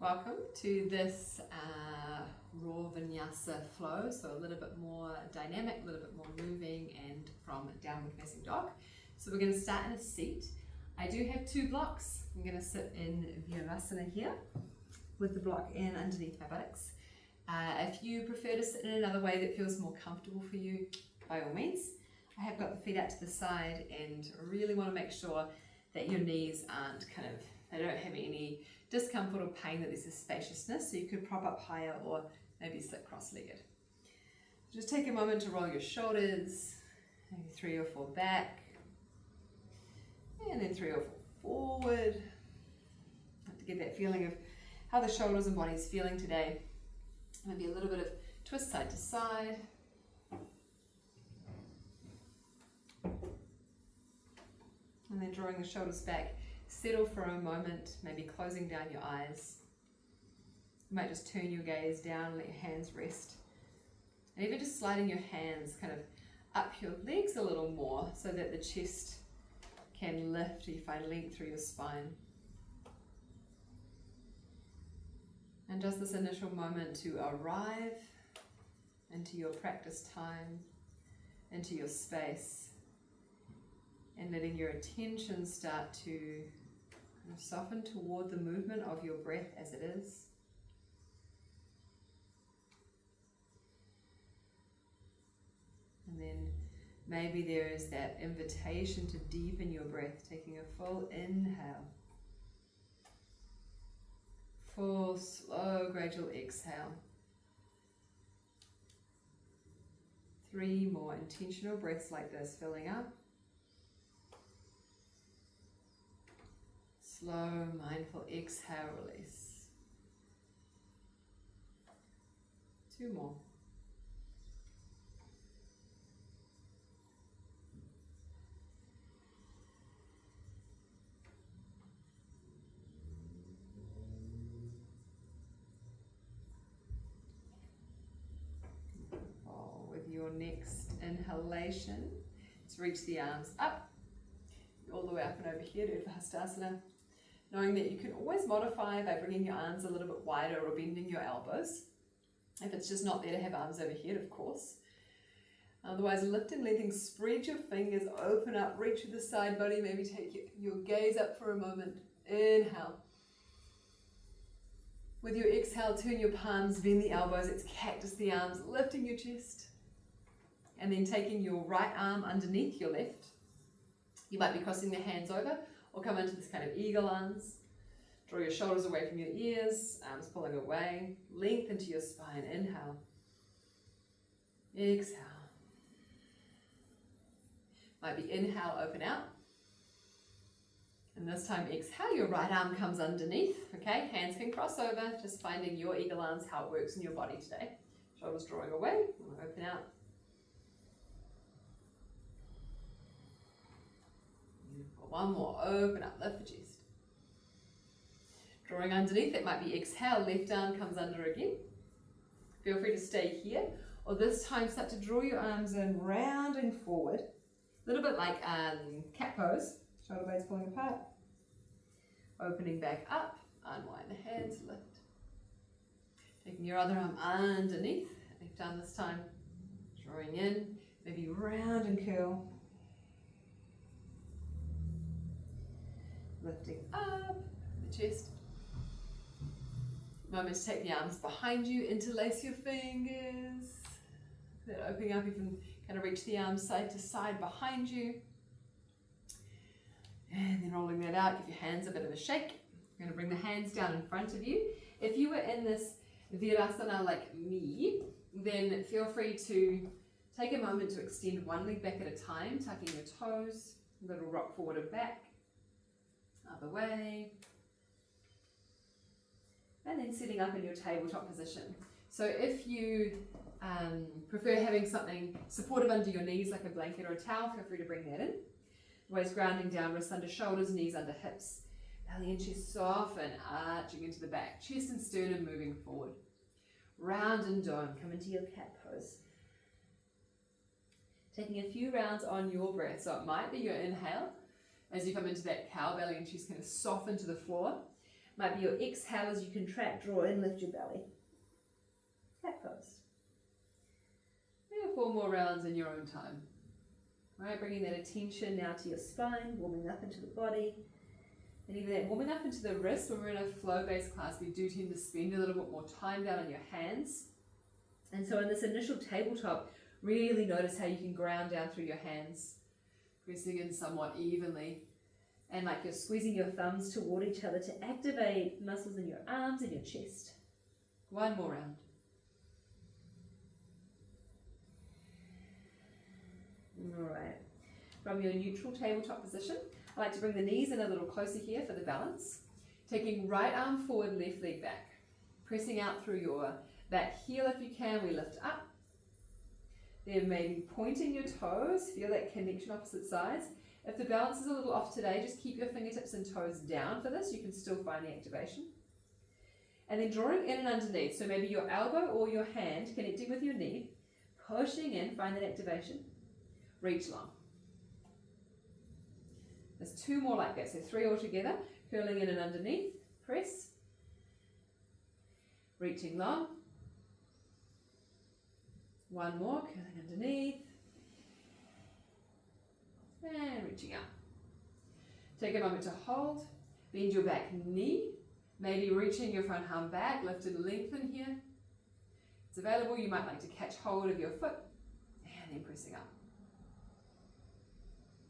Welcome to this Raw Vinyasa flow, so a little bit more dynamic, a little bit more moving, and from downward facing dog. So we're going to start in a seat. I do have two blocks. I'm going to sit in Virasana here with the block in underneath my buttocks. If you prefer to sit in another way that feels more comfortable for you, by all means. I have got the feet out to the side and really want to make sure that your knees aren't they don't have any discomfort or pain, that there's a spaciousness, so you could prop up higher or maybe sit cross-legged. Just take a moment to roll your shoulders, maybe 3 or 4 back, and then 3 or 4 forward. To get that feeling of how the shoulders and body is feeling today. Maybe a little bit of twist side to side. And then drawing the shoulders back. Settle for a moment, maybe closing down your eyes. You might just turn your gaze down, let your hands rest. And even just sliding your hands kind of up your legs a little more so that the chest can lift, you find length through your spine. And just this initial moment to arrive into your practice time, into your space, and letting your attention start to soften toward the movement of your breath as it is. And then maybe there is that invitation to deepen your breath, taking a full inhale. Full, slow, gradual exhale. 3 more intentional breaths like this, filling up. Slow, mindful exhale, release. 2 more. With your next inhalation, let's reach the arms up, all the way up and over here to Hastasana. Knowing that you can always modify by bringing your arms a little bit wider or bending your elbows. If it's just not there to have arms overhead, of course. Otherwise, lift and lengthening, spread your fingers, open up, reach to the side body, maybe take your gaze up for a moment. Inhale. With your exhale, turn your palms, bend the elbows, it's cactus the arms, lifting your chest. And then taking your right arm underneath your left. You might be crossing the hands over, or come into this kind of eagle arms. Draw your shoulders away from your ears, arms pulling away. Lengthen to your spine. Inhale. Exhale. Might be inhale, open out. And this time exhale, your right arm comes underneath. Okay, hands can cross over. Just finding your eagle arms, how it works in your body today. Shoulders drawing away, open out. One more, open up, lift the chest. Drawing underneath, it might be exhale, left arm comes under again. Feel free to stay here, or this time start to draw your arms in, rounding forward. A little bit like cat pose, shoulder blades pulling apart. Opening back up, unwind the hands, lift. Taking your other arm underneath, left arm this time. Drawing in, maybe round and curl. Lifting up the chest. Moment to take the arms behind you, interlace your fingers. Then opening up, even kind of reach the arms side to side behind you. And then rolling that out, give your hands a bit of a shake. You're going to bring the hands down in front of you. If you were in this Virasana like me, then feel free to take a moment to extend one leg back at a time, tucking your toes, a little rock forward and back. Other way. And then setting up in your tabletop position. So if you prefer having something supportive under your knees, like a blanket or a towel, feel free to bring that in. Waist grounding down, wrists under shoulders, knees under hips. Belly and chest soften, arching into the back. Chest and sternum moving forward. Round and dome, come into your cat pose. Taking a few rounds on your breath. So it might be your inhale, as you come into that cow belly and chest kind of soften to the floor. Might be your exhale as you contract, draw in, lift your belly. Cat pose. 3 or 4 more rounds in your own time. All right, bringing that attention now to your spine, warming up into the body. And even that warming up into the wrist, when we're in a flow-based class, we do tend to spend a little bit more time down on your hands. And so in this initial tabletop, really notice how you can ground down through your hands, Pressing in somewhat evenly. and like you're squeezing your thumbs toward each other to activate muscles in your arms and your chest. 1 more round. All right. From your neutral tabletop position, I like to bring the knees in a little closer here for the balance. Taking right arm forward, left leg back. Pressing out through your back heel if you can, we lift up. Then maybe pointing your toes, feel that connection opposite sides. If the balance is a little off today, just keep your fingertips and toes down for this. You can still find the activation. And then drawing in and underneath, so maybe your elbow or your hand connecting with your knee, pushing in, find that activation. Reach long. There's 2 more like that, so 3 altogether. Curling in and underneath, press. Reaching long. 1 more, curling underneath. And reaching up. Take a moment to hold. Bend your back knee. Maybe reaching your front arm back, lift and lengthen here. It's available, you might like to catch hold of your foot and then pressing up.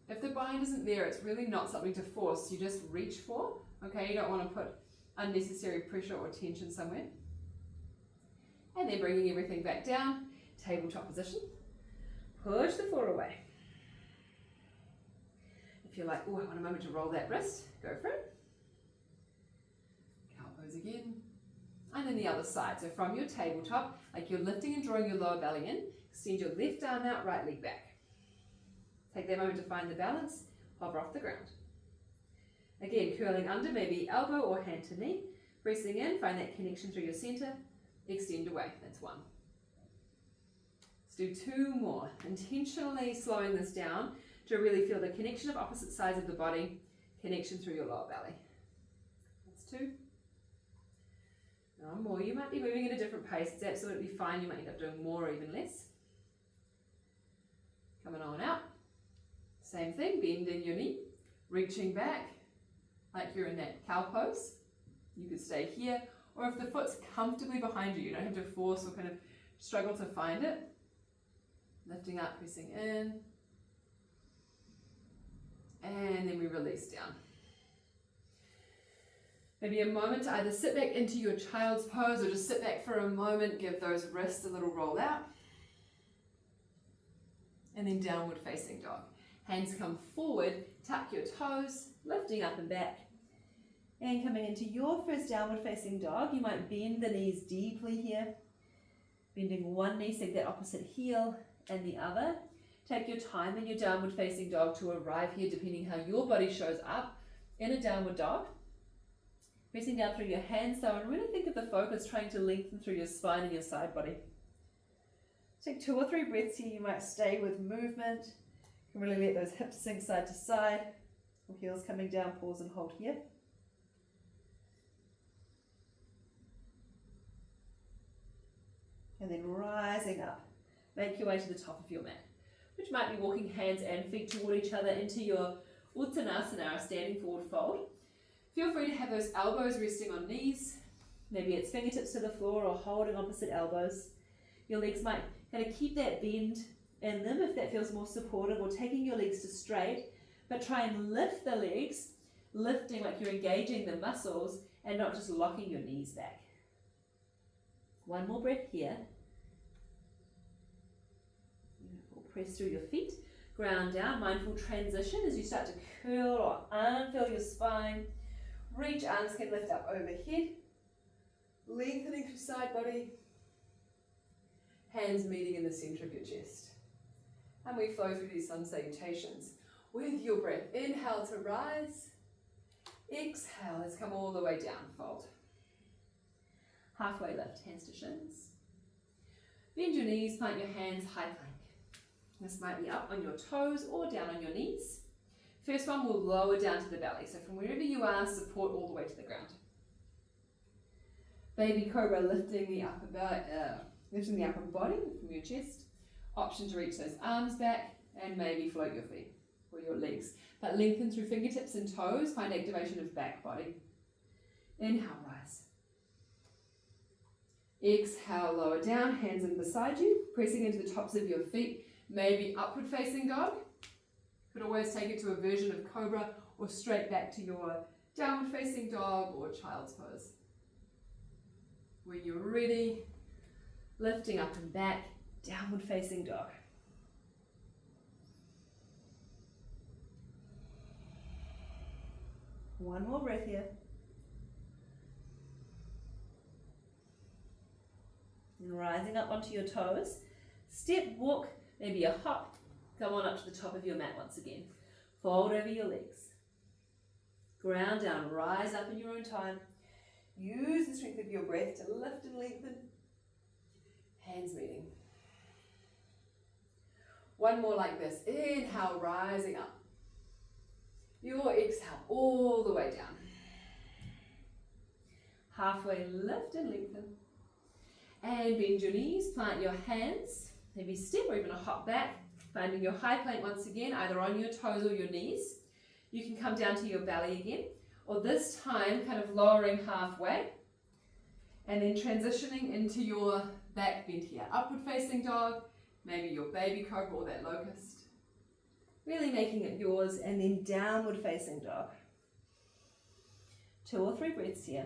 If the bind isn't there, it's really not something to force, you just reach for, okay? You don't want to put unnecessary pressure or tension somewhere. And then bringing everything back down, tabletop position. Push the floor away. If you're like, oh, I want a moment to roll that wrist, go for it. Cow pose again. And then the other side, so from your tabletop, like you're lifting and drawing your lower belly in, extend your left arm out, right leg back. Take that moment to find the balance, hover off the ground. Again, curling under, maybe elbow or hand to knee. Pressing in, find that connection through your center. Extend away, that's 1. Let's do 2 more. Intentionally slowing this down to really feel the connection of opposite sides of the body, connection through your lower belly. That's 2. 1 more. You might be moving at a different pace. It's absolutely fine. You might end up doing more or even less. Coming on out. Same thing, bending your knee, reaching back like you're in that cow pose. You could stay here, or if the foot's comfortably behind you, you don't have to force or kind of struggle to find it. Lifting up, pressing in, and then we release down. Maybe a moment to either sit back into your child's pose or just sit back for a moment, give those wrists a little roll out, and then downward facing dog. Hands come forward, tuck your toes, lifting up and back. And coming into your first downward facing dog, you might bend the knees deeply here. Bending one knee, sink that opposite heel and the other. Take your time in your downward facing dog to arrive here, depending how your body shows up in a downward dog. Pressing down through your hands though, and really think of the focus trying to lengthen through your spine and your side body. Take 2 or 3 breaths here. You might stay with movement. You can really let those hips sink side to side. Or heels coming down, pause and hold here. And then rising up. Make your way to the top of your mat, which might be walking hands and feet toward each other into your Uttanasana, standing forward fold. Feel free to have those elbows resting on knees. Maybe it's fingertips to the floor or holding opposite elbows. Your legs might kind of keep that bend in them if that feels more supportive, or taking your legs to straight, but try and lift the legs, lifting like you're engaging the muscles and not just locking your knees back. 1 more breath here. Beautiful. Press through your feet, ground down, mindful transition as you start to curl or unfurl your spine. Reach, arms can lift up overhead, Lengthening through side body. Hands meeting in the center of your chest. And we flow through these sun salutations. With your breath, inhale to rise. Exhale, let's come all the way down, fold. halfway lift, hands to shins. Bend your knees, plant your hands, high plank. This might be up on your toes or down on your knees. First one will lower down to the belly. So from wherever you are, support all the way to the ground. Baby cobra, lifting the upper body from your chest. Option to reach those arms back and maybe float your feet or your legs. But lengthen through fingertips and toes. Find activation of back body. Inhale, rise. Exhale, lower down, hands in beside you, pressing into the tops of your feet. Maybe upward facing dog. Could always take it to a version of cobra or straight back to your downward facing dog or child's pose. When you're ready, lifting up and back, downward facing dog. One more breath here. And rising up onto your toes. Step, walk, maybe a hop. Come on up to the top of your mat once again. Fold over your legs. Ground down, rise up in your own time. Use the strength of your breath to lift and lengthen. Hands meeting. One more like this. Inhale, rising up. Your exhale all the way down. Halfway lift and lengthen. And bend your knees, plant your hands. Maybe step or even a hop back. Finding your high plank once again, either on your toes or your knees. You can come down to your belly again. Or this time, kind of lowering halfway. And then transitioning into your back bend here. Upward facing dog, maybe your baby cobra or that locust. Really making it yours, and then downward facing dog. 2 or 3 breaths here.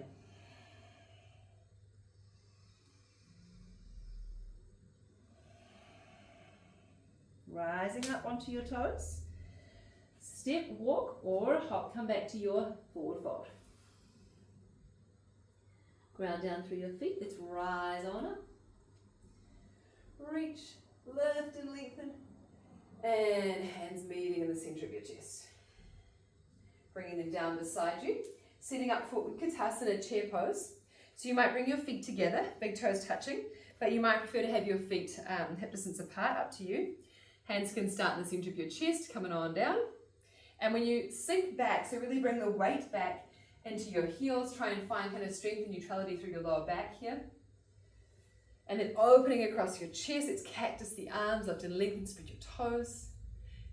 Rising up onto your toes. Step, walk, or a hop, come back to your forward fold. Ground down through your feet. Let's rise on up. Reach, lift and lengthen. And hands meeting in the center of your chest. Bringing them down beside you. Setting up for Utkatasana chair pose. So you might bring your feet together, big toes touching, but you might prefer to have your feet hip distance apart, up to you. Hands can start in the center of your chest, coming on down. And when you sink back, so really bring the weight back into your heels, try and find kind of strength and neutrality through your lower back here. And then opening across your chest, it's cactus the arms, lift and lengthen, spread your toes.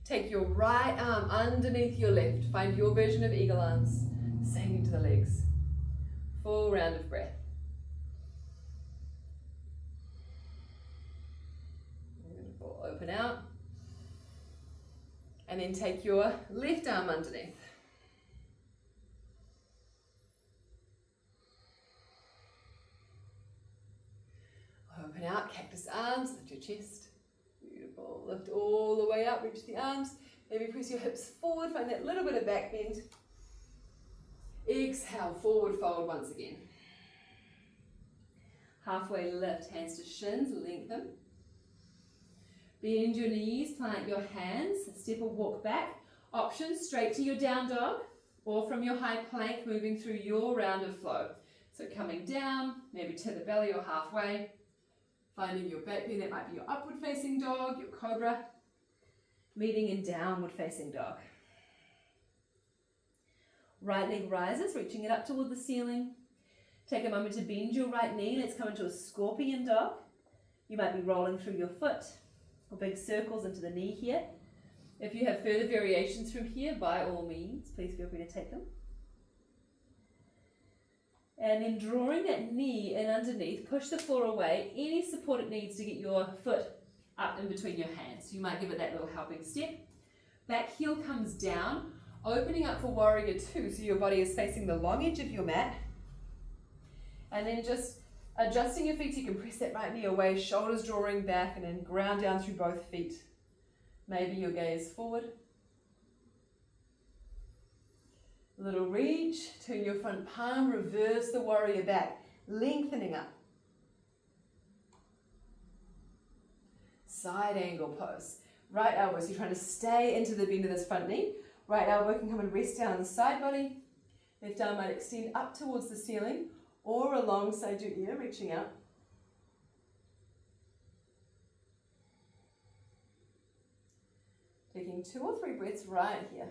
Take your right arm underneath your left. Find your version of eagle arms, sinking to the legs. Full round of breath. Beautiful. Open out. And then take your left arm underneath. Open out, cactus arms, lift your chest. Beautiful. Lift all the way up, reach the arms. Maybe press your hips forward, find that little bit of back bend. Exhale, forward fold once again. Halfway lift, hands to shins, lengthen. Bend your knees, plant your hands, step or walk back. Options, straight to your down dog, or from your high plank, moving through your round of flow. So coming down, maybe to the belly or halfway. Finding your back bend, that might be your upward facing dog, your cobra. Meeting in downward facing dog. Right leg rises, reaching it up toward the ceiling. Take a moment to bend your right knee. Let's come into a scorpion dog. You might be rolling through your foot or big circles into the knee here. If you have further variations from here, by all means, please feel free to take them. And then drawing that knee in underneath, push the floor away. Any support it needs to get your foot up in between your hands. You might give it that little helping step. Back heel comes down, opening up for warrior two, so your body is facing the long edge of your mat. And then just adjusting your feet, so you can press that right knee away, shoulders drawing back, and then ground down through both feet. Maybe your gaze forward. A little reach, turn your front palm, reverse the warrior back, lengthening up. Side angle pose. Right elbow, so you're trying to stay into the bend of this front knee. Right elbow can come and rest down on the side body. Left arm might extend up towards the ceiling or alongside your ear, reaching out. Taking 2 or 3 breaths right here.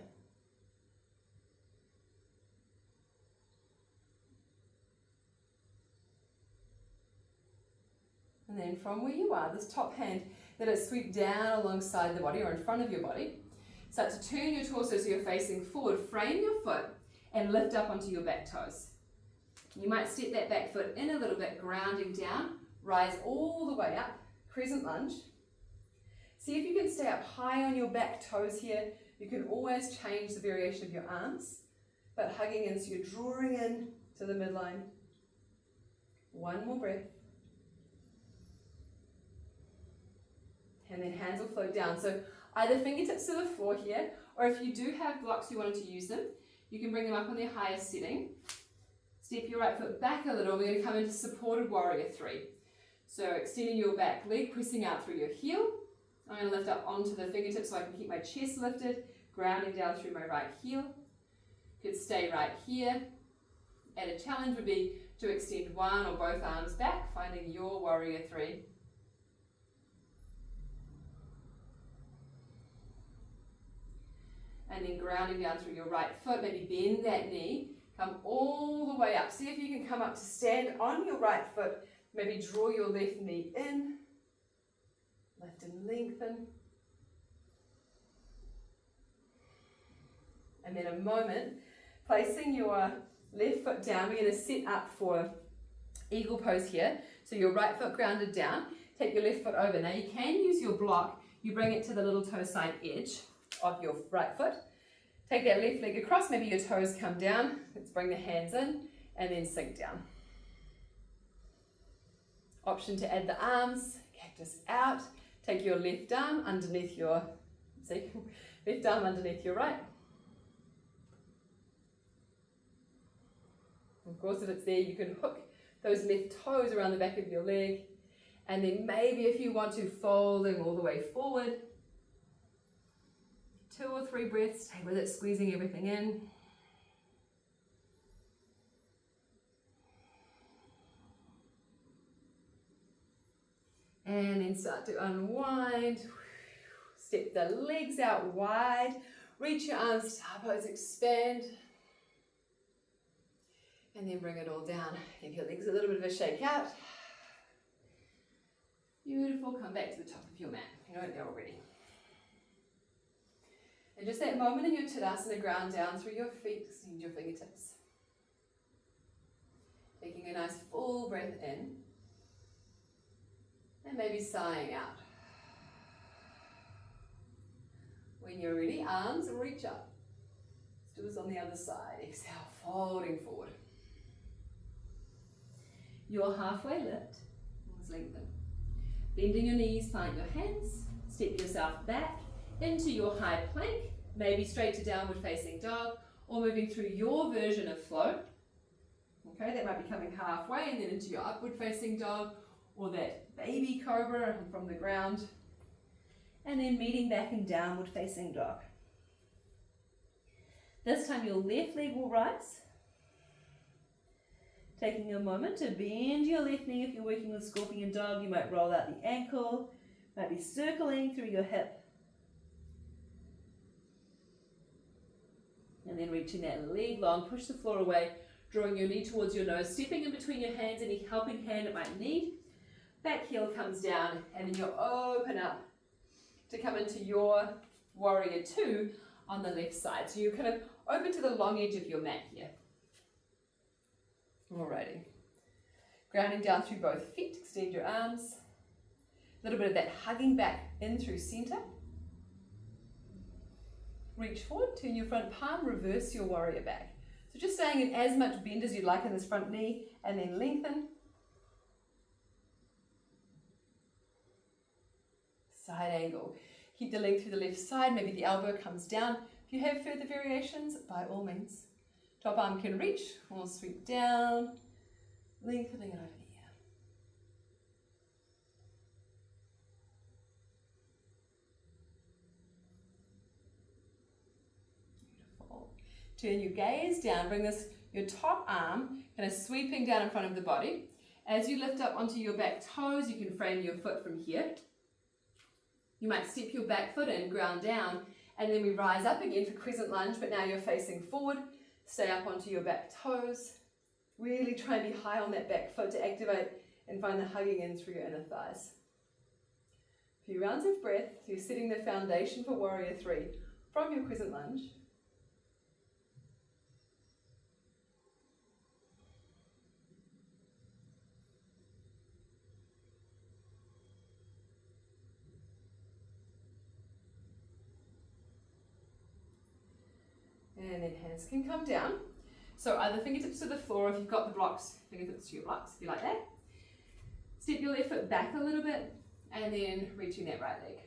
And then from where you are, this top hand, let it sweep down alongside the body or in front of your body. Start to turn your torso so you're facing forward. Frame your foot and lift up onto your back toes. You might step that back foot in a little bit, grounding down. Rise all the way up, crescent lunge. See if you can stay up high on your back toes here. You can always change the variation of your arms, but hugging in, so you're drawing in to the midline. One more breath. And then hands will float down. So either fingertips to the floor here, or if you do have blocks you wanted to use them, you can bring them up on their highest setting. Step your right foot back a little. We're going to come into supported warrior 3. So extending your back leg, pressing out through your heel. I'm going to lift up onto the fingertips so I can keep my chest lifted, grounding down through my right heel. Could stay right here. And a challenge would be to extend one or both arms back, finding your warrior 3. And then grounding down through your right foot, maybe bend that knee, come all the way up. See if you can come up to stand on your right foot, maybe draw your left knee in, lift and lengthen. And then a moment, placing your left foot down, we're going to set up for eagle pose here. So your right foot grounded down, take your left foot over. Now you can use your block, you bring it to the little toe side edge of your right foot. Take that left leg across, maybe your toes come down. Let's bring the hands in and then sink down. Option to add the arms, cactus out. Take your left arm underneath your, left arm underneath your right. Of course, if it's there, you can hook those left toes around the back of your leg. And then maybe if you want to, folding all the way forward. 2 or 3 breaths, stay with it, squeezing everything in. And then start to unwind. Step the legs out wide. Reach your arms, star pose, expand. And then bring it all down. Give your legs a little bit of a shake out. Beautiful, come back to the top of your mat. You know it there already. And just that moment in your Tadasana, ground down through your feet, extend your fingertips. Taking a nice full breath in. And maybe sighing out. When you're ready, arms reach up. Let's do this on the other side. Exhale, folding forward. Your halfway lift. Let's lengthen. Bending your knees, find your hands. Step yourself back into your high plank, maybe straight to downward facing dog, or moving through your version of flow. Okay, that might be coming halfway and then into your upward facing dog, or that baby cobra from the ground. And then meeting back in downward facing dog. This time your left leg will rise. Taking a moment to bend your left knee. If you're working with scorpion dog, you might roll out the ankle, might be circling through your hip. And then reaching that leg long, push the floor away, drawing your knee towards your nose, stepping in between your hands, any helping hand it might need. Back heel comes down, and then you'll open up to come into your warrior 2 on the left side. So you're kind of open to the long edge of your mat here. Alrighty. Grounding down through both feet, extend your arms. A little bit of that hugging back in through center. Reach forward, turn your front palm, reverse your warrior back. So just staying in as much bend as you'd like in this front knee, and then lengthen. Side angle. Keep the leg through the left side, maybe the elbow comes down. If you have further variations, by all means. Top arm can reach, or sweep down, lengthening it over the ear. Beautiful. Turn your gaze down, bring your top arm kind of sweeping down in front of the body. As you lift up onto your back toes, you can frame your foot from here. You might step your back foot in, ground down, and then we rise up again for crescent lunge, but now you're facing forward. Stay up onto your back toes. Really try and be high on that back foot to activate and find the hugging in through your inner thighs. A few rounds of breath, so you're setting the foundation for Warrior 3 from your crescent lunge. And then hands can come down. So either fingertips to the floor, if you've got the blocks, fingertips to your blocks, if you like that. Step your left foot back a little bit, and then reaching that right leg.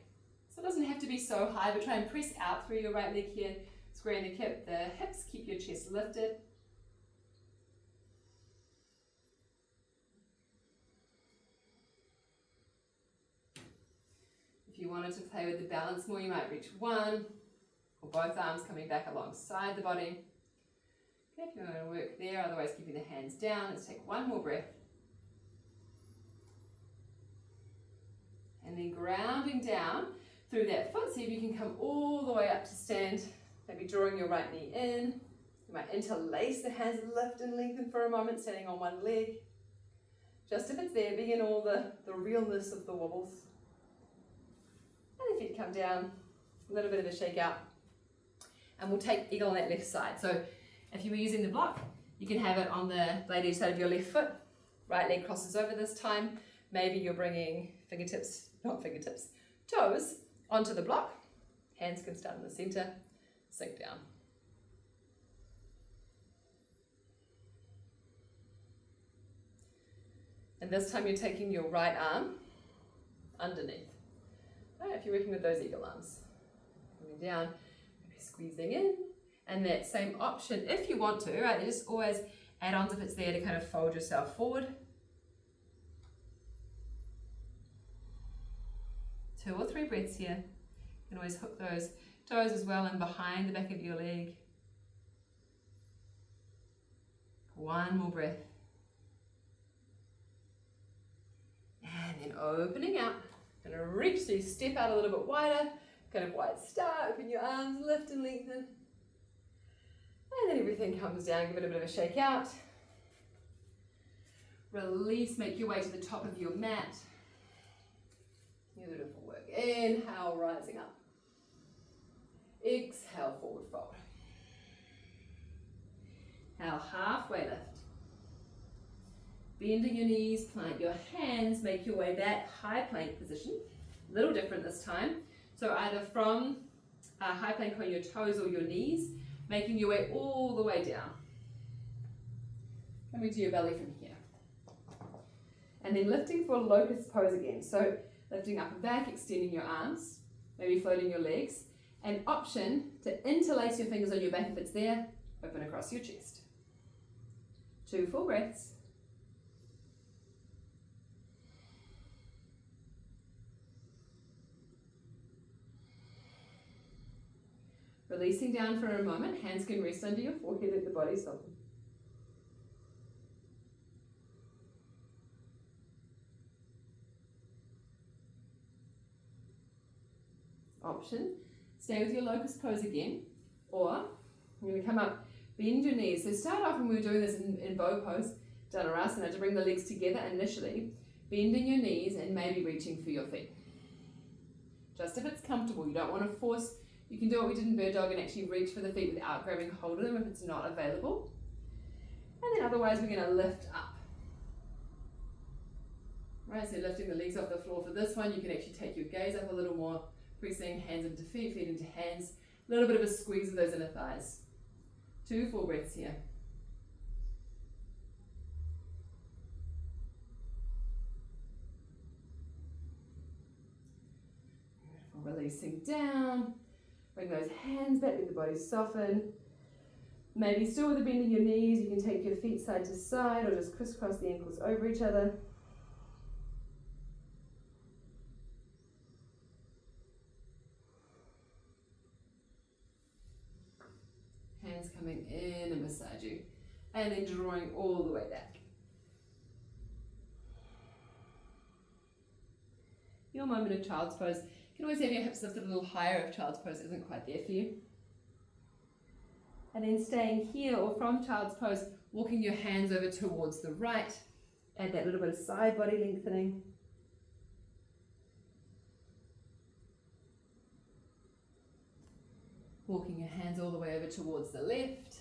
So it doesn't have to be so high, but try and press out through your right leg here, squaring the hips, keep your chest lifted. If you wanted to play with the balance more, you might reach one or both arms coming back alongside the body. Okay, if you want to work there, otherwise keeping the hands down. Let's take one more breath. And then grounding down through that foot, see if you can come all the way up to stand, maybe drawing your right knee in. You might interlace the hands, lift and lengthen for a moment, standing on one leg. Just if it's there, being in all the realness of the wobbles. And the feet come down, a little bit of a shake out. And we'll take eagle on that left side. So if you were using the block, you can have it on the blade edge side of your left foot. Right leg crosses over this time. Maybe you're bringing toes onto the block. Hands can start in the center, sink down. And this time you're taking your right arm underneath. Right, if you're working with those eagle arms. Coming down, maybe squeezing in. And that same option, if you want to, right, just always add-ons if it's there to kind of fold yourself forward. 2 or 3 breaths here. You can always hook those toes as well in behind the back of your leg. 1 more breath. And then opening out. Gonna reach, so you step out a little bit wider, kind of wide start, open your arms, lift and lengthen. And then everything comes down, give it a bit of a shake out. Release, make your way to the top of your mat. Beautiful work. Inhale, rising up. Exhale, forward fold. Now halfway lift. Bending your knees, plant your hands, make your way back, high plank position. A little different this time. So either from high plank on your toes or your knees, making your way all the way down. Coming to your belly from here. And then lifting for locust pose again. So lifting up and back, extending your arms, maybe floating your legs. An option to interlace your fingers on your back if it's there, open across your chest. 2 full breaths. Releasing down for a moment, hands can rest under your forehead, let the body soften. Option, stay with your locust pose again, or you're going to come up, bend your knees. So start off when we were doing this in bow pose, Dhanurasana, to bring the legs together initially, bending your knees and maybe reaching for your feet. Just if it's comfortable, you don't want to force. You can do what we did in bird dog and actually reach for the feet without grabbing hold of them if it's not available. And then otherwise we're going to lift up. Right, so lifting the legs off the floor for this one, you can actually take your gaze up a little more, pressing hands into feet, feet into hands. A little bit of a squeeze of those inner thighs. 2 full breaths here. Releasing down. Bring those hands back, let the body soften. Maybe still with a bend in your knees, you can take your feet side to side or just crisscross the ankles over each other. Hands coming in and beside you. And then drawing all the way back. Your moment of child's pose. You can always have your hips lifted a little higher if child's pose isn't quite there for you. And then staying here or from child's pose, walking your hands over towards the right, Add that little bit of side body lengthening. Walking your hands all the way over towards the left.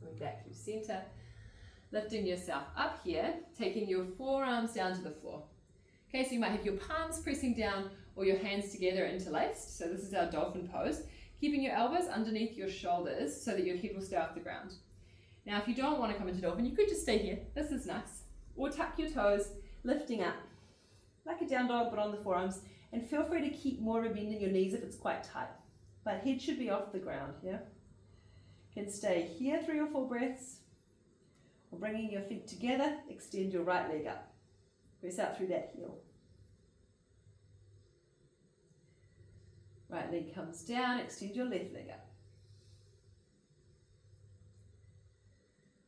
Going back through center. Lifting yourself up here, taking your forearms down to the floor. Okay, so you might have your palms pressing down or your hands together interlaced. So this is our dolphin pose. Keeping your elbows underneath your shoulders so that your head will stay off the ground. Now, if you don't want to come into dolphin, you could just stay here. This is nice. Or tuck your toes, lifting up like a down dog, but on the forearms. And feel free to keep more of a bend in your knees if it's quite tight. But head should be off the ground, yeah? You can stay here 3 or 4 breaths. Or bringing your feet together, extend your right leg up. Press out through that heel. Right leg comes down, extend your left leg up.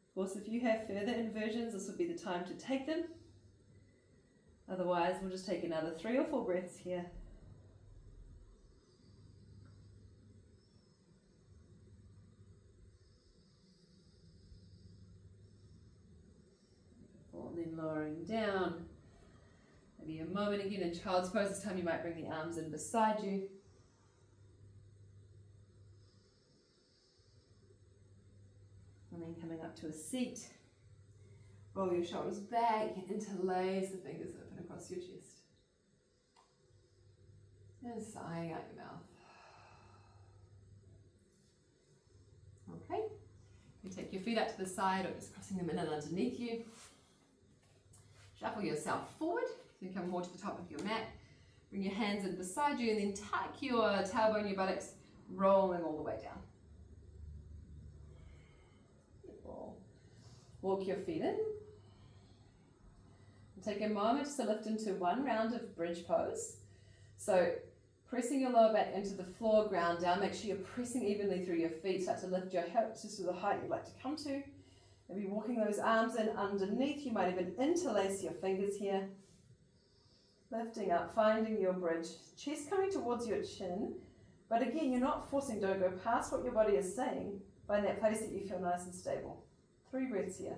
Of course, if you have further inversions, this would be the time to take them. Otherwise, we'll just take another 3 or 4 breaths here. And then lowering down. Maybe a moment again in child's pose. This time you might bring the arms in beside you. And then coming up to a seat. Roll your shoulders back, interlace the fingers open across your chest. And sighing out your mouth. Okay. You take your feet out to the side or just crossing them in and underneath you. Shuffle yourself forward. So you come more to the top of your mat. Bring your hands in beside you and then tuck your tailbone, your buttocks, rolling all the way down. Walk your feet in. Take a moment just to lift into one round of bridge pose. So pressing your lower back into the floor, ground down. Make sure you're pressing evenly through your feet. Start to lift your hips just to the height you'd like to come to. Maybe walking those arms in underneath. You might even interlace your fingers here. Lifting up, finding your bridge. Chest coming towards your chin. But again, you're not forcing, don't go past what your body is saying. Find that place that you feel nice and stable. 3 breaths here.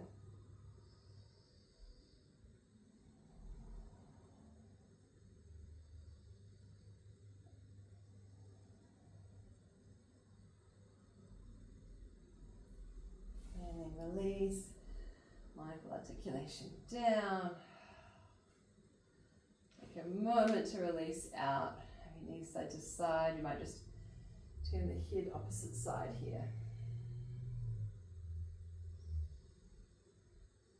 And then release. Mindful articulation down. Take a moment to release out. Have your knees side to side. You might just turn the head opposite side here.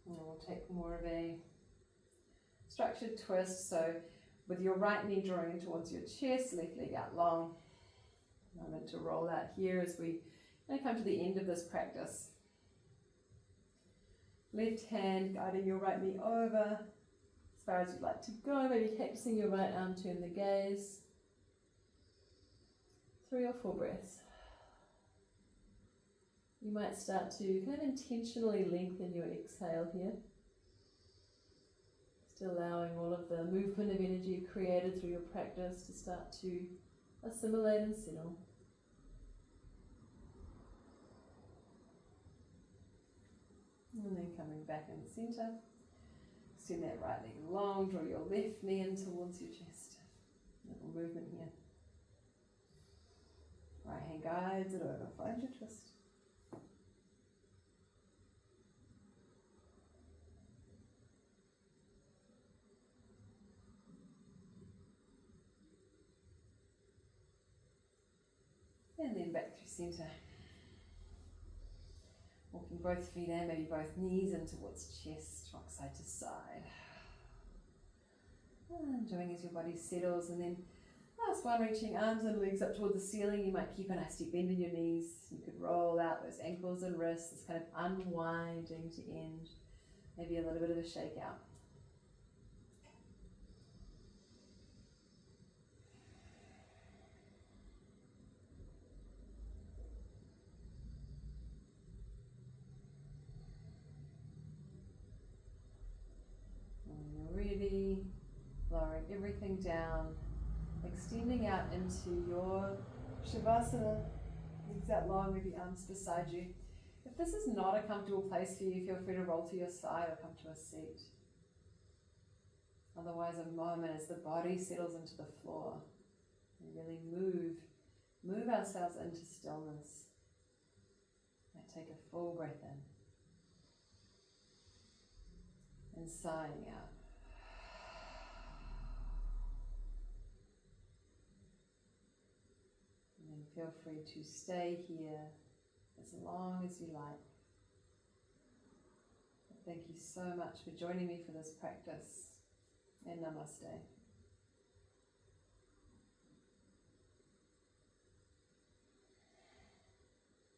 And we'll take more of a structured twist. So with your right knee drawing in towards your chest, left leg out long. Moment to roll out here as we come to the end of this practice. Left hand guiding your right knee over as far as you'd like to go. Maybe cactusing your right arm, turn the gaze. 3 or 4 breaths. You might start to kind of intentionally lengthen your exhale here. Just allowing all of the movement of energy created through your practice to start to assimilate and settle. And then coming back in the center. Extend that right leg long, draw your left knee in towards your chest. Little movement here. Right hand guides it over, find your twist. And then back through center. Walking both feet in, maybe both knees in towards chest, rock side to side. And enjoying as your body settles, and then last one, reaching arms and legs up toward the ceiling. You might keep a nice deep bend in your knees. You could roll out those ankles and wrists, this kind of unwinding to end. Maybe a little bit of a shake out. Really lowering everything down, extending out into your Shavasana, Legs out long with the arms beside you. If this is not a comfortable place for you, feel free to roll to your side or come to a seat. Otherwise, a moment as the body settles into the floor. And really move ourselves into stillness. And take a full breath in. And sighing out. And then feel free to stay here as long as you like. Thank you so much for joining me for this practice, and namaste.